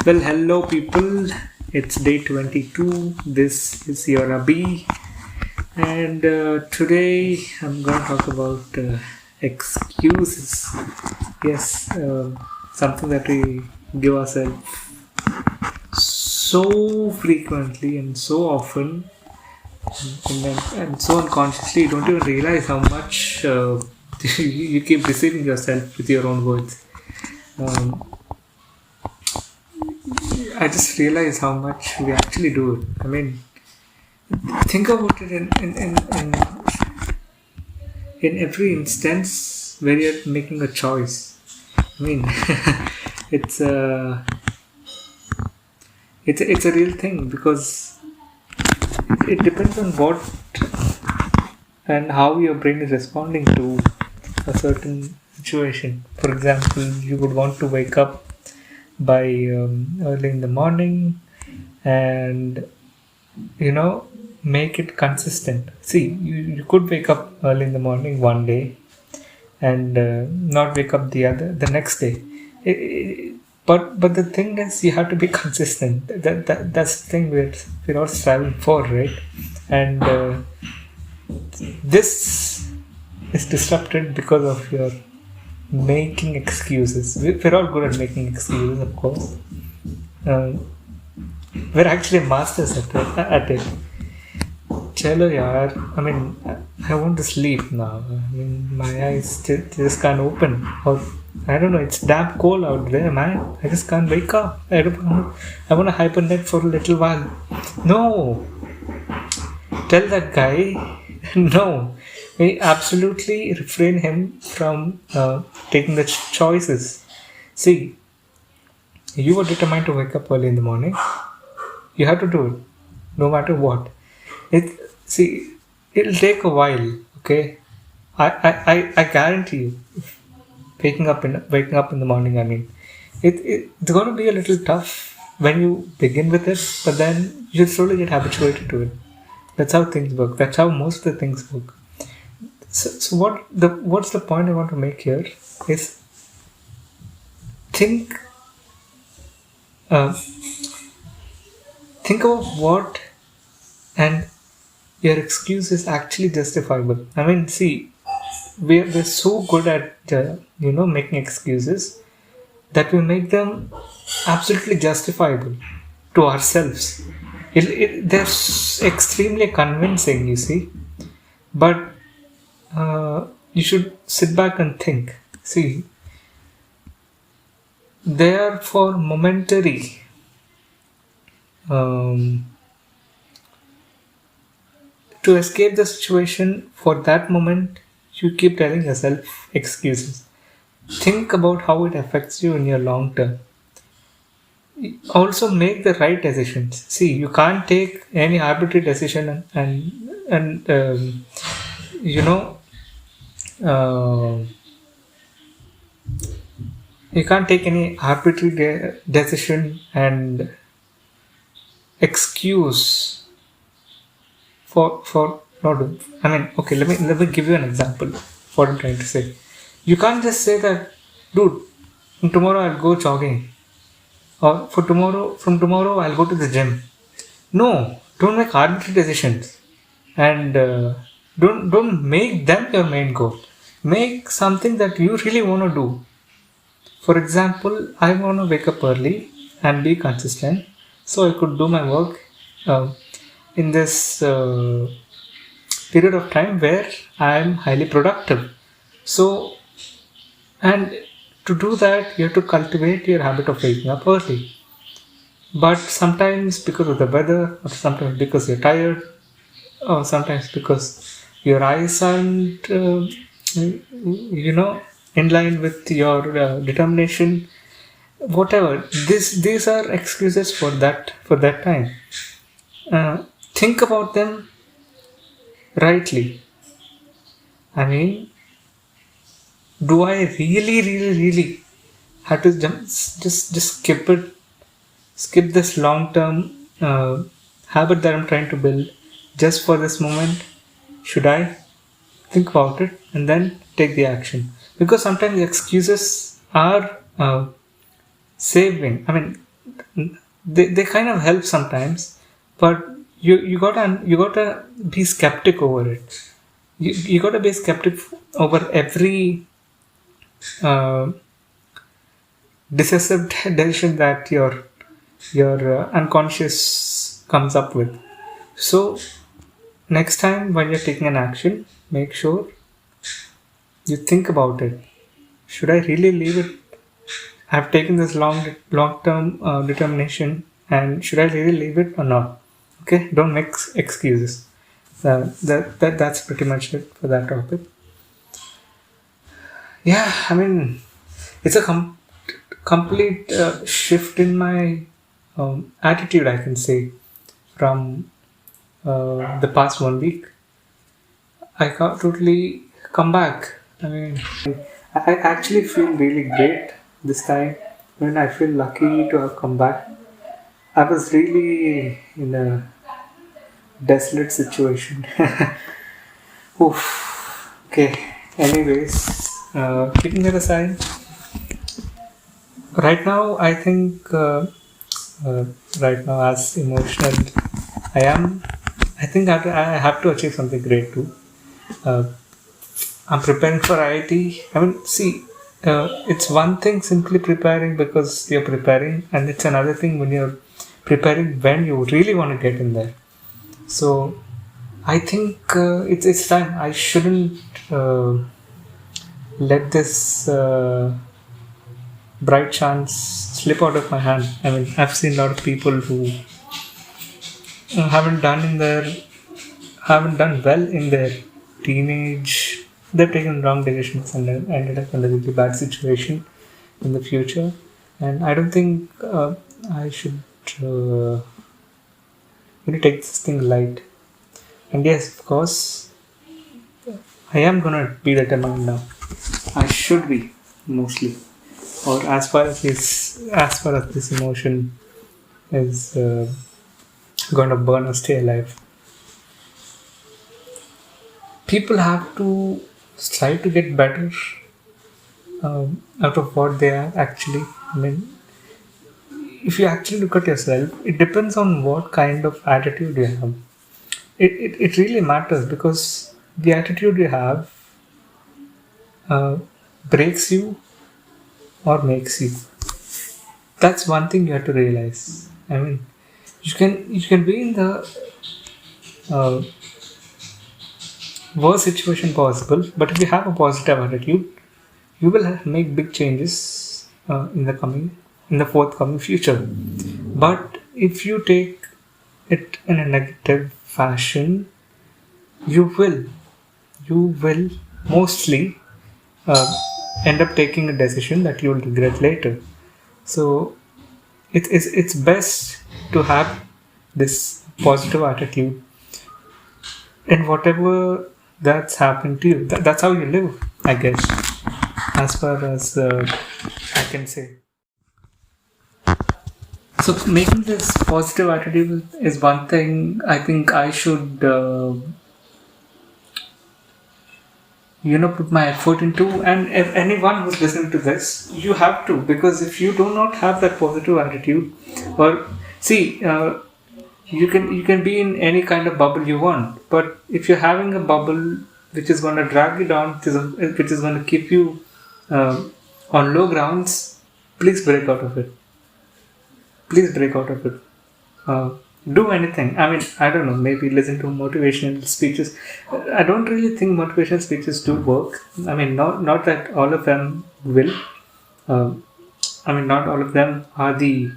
Well, hello people. It's day 22. This is your Abhi, and today I'm going to talk about excuses. Yes, something that we give ourselves so frequently and so often, and so unconsciously, you don't even realize how much you keep deceiving yourself with your own words. Um, I just realize how much we actually do it. I mean, think about it in every instance where you're making a choice. I mean, it's a it's a real thing because it depends on what and how your brain is responding to a certain situation. For example, you would want to wake up by early in the morning and make it consistent. See, you could wake up early in the morning one day and not wake up the next day. But the thing is, you have to be consistent. That's the thing we're all striving for, right? And this is disrupted because of your making excuses. We're all good at making excuses, of course. We're actually masters at it. Chalo yaar, I mean, I want to sleep now. I mean, my eyes just can't open. Or, I don't know, it's damn cold out there, man. I just can't wake up. I want to hibernate for a little while. No! Tell that guy, no. We absolutely refrain him from taking the choices. See, you were determined to wake up early in the morning. You have to do it, no matter what. It'll take a while. Okay, I guarantee you. Waking up in the morning. I mean, it's going to be a little tough when you begin with it, but then you slowly get habituated to it. That's how things work. That's how most of the things work. So what's the point I want to make here is think. Think of what and your excuse is actually justifiable. I mean, see, we're so good at making excuses that we make them absolutely justifiable to ourselves. They're extremely convincing, you see, but you should sit back and think. See, they are for momentary to escape the situation for that moment. You keep telling yourself excuses. Think about how it affects you in your long term. Also make the right decisions. See, you can't take any arbitrary decision and you know uh, you can't take any arbitrary decision and excuse for not doing. I mean, okay, let me give you an example. What I'm trying to say, you can't just say that, dude, tomorrow I'll go jogging, or from tomorrow I'll go to the gym. No, don't make arbitrary decisions, and don't make them your main goal. Make something that you really want to do. For example, I want to wake up early and be consistent, so I could do my work in this period of time where I am highly productive. So, and to do that, you have to cultivate your habit of waking up early. But sometimes because of the weather, or sometimes because you're tired, or sometimes because your eyes aren't, in line with your determination. Whatever. These are excuses for that time. Think about them rightly. I mean, do I really have to just skip this long term habit that I'm trying to build just for this moment? Should I think about it and then take the action? Because sometimes excuses are saving. I mean, they kind of help sometimes, but you gotta be skeptic over it. You gotta be skeptic over every uh, decisive decision that your unconscious comes up with. So next time when you're taking an action, make sure you think about it. Should I really leave it? I've taken this long term determination, and should I really leave it or not? Okay, don't make excuses. That's pretty much it for that topic. Yeah, I mean, it's a complete shift in my attitude, I can say, from the past 1 week. I can't totally come back. I mean, I actually feel really great this time. When I feel lucky to have come back. I was really in a desolate situation. Oof. Okay. Anyways, keeping that aside, right now I think right now as emotional I am, I think I have to achieve something great too. Uh, I'm preparing for IIT. I mean, see, it's one thing simply preparing because you're preparing, and it's another thing when you're preparing when you really want to get in there. So I think it's time. I shouldn't let this bright chance slip out of my hand. I mean, I've seen a lot of people who haven't done in their haven't done well in their teenage. They've taken wrong decisions and then ended up in a really bad situation in the future. And I don't think I should take this thing light. And yes, of course, I am gonna be determined now. I should be mostly, or as far as this emotion is going to burn or stay alive. People have to strive to get better out of what they are actually. I mean, if you actually look at yourself, it depends on what kind of attitude you have. It really matters because the attitude you have uh, breaks you or makes you. That's one thing you have to realize. I mean, you can be in the uh, worst situation possible, but if you have a positive attitude, you will make big changes in the forthcoming future. But if you take it in a negative fashion, you will you will mostly uh, end up taking a decision that you will regret later. So it's best to have this positive attitude in whatever that's happened to you. That's how you live, I guess, as far as I can say. So making this positive attitude is one thing I think I should put my effort into. And if anyone who's listening to this, you have to, because if you do not have that positive attitude, or see, you can be in any kind of bubble you want, but if you're having a bubble which is going to drag you down, which is going to keep you on low grounds, please break out of it. Please break out of it. uh, do anything. I mean, I don't know, maybe listen to motivational speeches. I don't really think motivational speeches do work. I mean, not that all of them will. uh, I mean, not all of them are the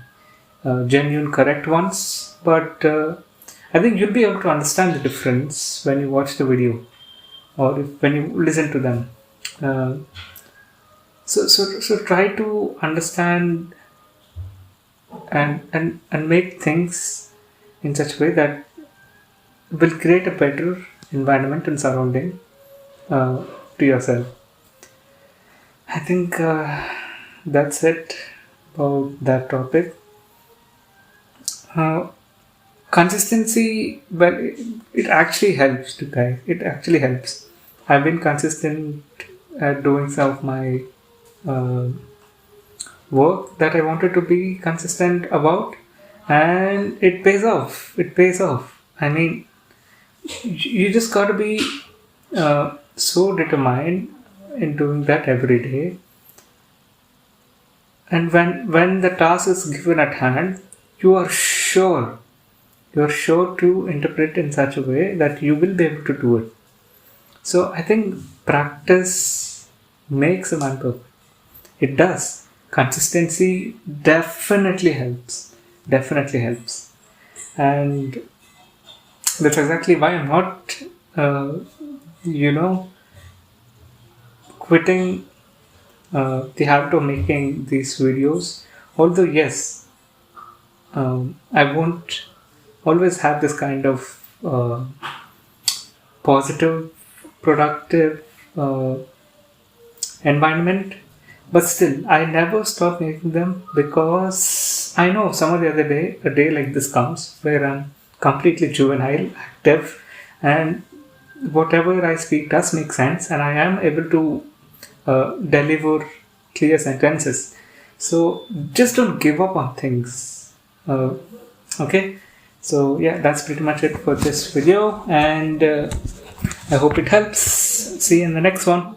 genuine correct ones, but I think you'll be able to understand the difference when you watch the video, or when you listen to them. uh, so try to understand and make things in such a way that will create a better environment and surrounding to yourself. I think that's it about that topic. Uh, Consistency, well, it actually helps to guys. It actually helps. I've been consistent at doing some of my uh, work that I wanted to be consistent about, and it pays off. It pays off. I mean, you just got to be so determined in doing that every day. And when the task is given at hand, you are sure to interpret in such a way that you will be able to do it. So I think practice makes a man perfect. It does. Consistency definitely helps. Definitely helps. And that's exactly why I'm not, quitting the habit of making these videos. Although, yes, I won't always have this kind of positive, productive environment, but still, I never stop making them because I know some of the other day, a day like this comes where I'm completely juvenile, active, and whatever I speak does make sense, and I am able to deliver clear sentences. So just don't give up on things. Okay, so yeah, that's pretty much it for this video, and I hope it helps. See you in the next one.